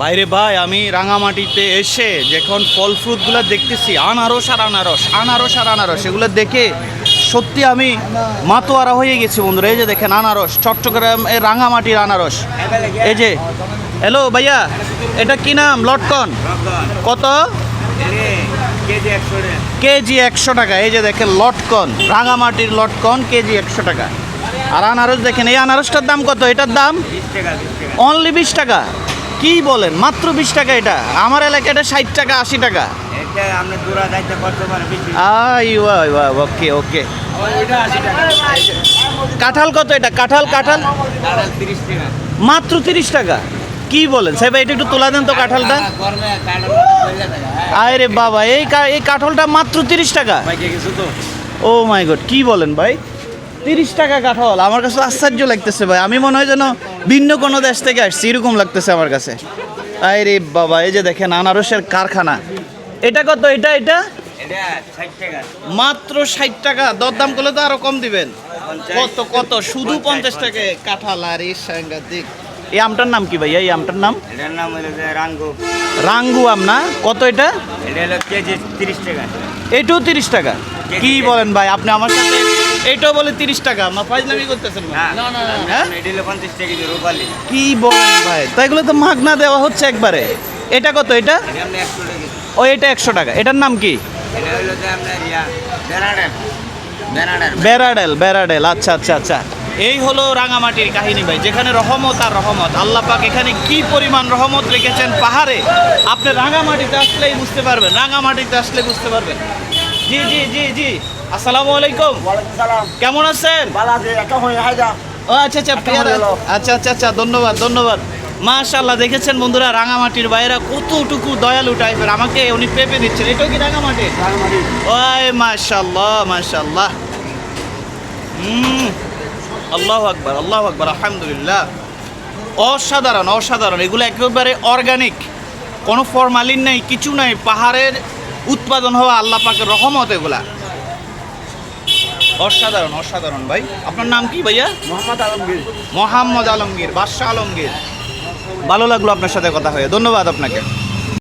বাইরে ভাই, আমি রাঙামাটিতে এসে যখন ফল ফ্রুটগুলো দেখতেছি, আনারস আর আনারস, আনারস আর আনারস, এগুলো দেখে সত্যি আমি মাতোয়ারা হয়ে গেছি বন্ধুরা। এই যে দেখেন আনারস, চট্টগ্রাম রাঙামাটির আনারস। এই যে, হ্যালো ভাইয়া, এটা কি নাম? লটকন। কত? কেজি 100 টাকা। এই যে দেখেন লটকন, রাঙামাটির লটকন কেজি 100 টাকা। আর আনারস দেখেন, এই আনারসটার দাম কত? এটার দাম অনলি 20 টাকা। কি বলেন, মাত্র 20 টাকা? এটা আমার এলাকায় এটা 60 টাকা 80 টাকা। ওকে ওকে। কাঁঠাল কত? এটা কাঁঠাল, কাঁঠাল মাত্র 30 টাকা। কি বলেন সাহেব, এটা একটু তোলা দেন তো কাঁঠালটা। আরে বাবা, এই কাঁঠালটা মাত্র 30 টাকা। ও মাই গড, কি বলেন ভাই, 30 টাকা কাঁঠাল? আমার কাছে আশ্চর্য লাগতেছে ভাই, আমি মনে হয় যেন ভিন্ন কোনো দেশ থেকে আসছি এরকম লাগতেছে আমার কাছে। আরে বাবা, এই যে দেখেন আনারসের কারখানা। এটা কত? এটা এটা মাত্র 60 টাকা। দরদাম করলে তো আরো কম দিবেন। কত কত? শুধু 50 টাকা কাঁঠাল। আর এই সাংঘাতিক। এই আমটার নাম কি ভাইয়া? এই আমটার নাম? এটার নাম হলো যে রাঙ্গু। রাঙ্গু আম না? কত এটা? এটা হলো কেজি 30 টাকা। এটাও 30 টাকা? কি বলেন ভাই, আপনি আমার সাথে এটাও বলে 30 টাকা? মা ফাইজলামি করতেছেন ভাই। না না না, হ্যাঁ, এটা হলো 50 টাকা কেজি রূপালি। কি বলেন ভাই, তাই এগুলো তো মাগনা দেওয়া হচ্ছে একবারে। এটা কত? এটা এটা আমরা 100 টাকা কেজি। ও, এটা 100 টাকা। এটার নাম কি? এটা হলো যে আপনার বেনাডেল। বেনাডেল। বেড়াডেল, বেড়াডেল। আচ্ছা আচ্ছা আচ্ছা। এই হলো রাঙামাটির কাহিনী ভাই, যেখানে রহমত আর রহমত। আল্লাহ পাক এখানে কি পরিমাণ রহমত রেখেছেন পাহাড়ে, আপনি রাঙামাটিতে আসলেই বুঝতে পারবেন, রাঙামাটিতে আসলে বুঝতে পারবেন। জি জি জি জি, আসসালামু আলাইকুম। কেমন আছেন? ও আচ্ছা আচ্ছা, পেয়ারা। আচ্ছা আচ্ছা আচ্ছা, ধন্যবাদ ধন্যবাদ। মাশাআল্লাহ, দেখেছেন বন্ধুরা, রাঙামাটির বাইরা কতটুকু দয়ালু টাইপের। আমাকে উনি পেপে দিচ্ছেন। এটাও কি রাঙামাটির? ওই মাশাআল্লাহ মাশাআল্লাহ। আল্লাহু আকবার, আল্লাহু আকবার, আলহামদুলিল্লাহ। অসাধারণ অসাধারণ, এগুলো একেবারে অর্গানিক, কোনো ফরমালিন নাই, কিছু নাই, পাহাড়ের উৎপাদন হওয়া আল্লাহ পাকের রহমত এগুলা। অসাধারণ অসাধারণ ভাই। আপনার নাম কি ভাইয়া? মোহাম্মদ আলমগীর। মোহাম্মদ আলমগীর, বাদশাহ আলমগীর। ভালো লাগলো আপনার সাথে কথা হয়ে, ধন্যবাদ আপনাকে।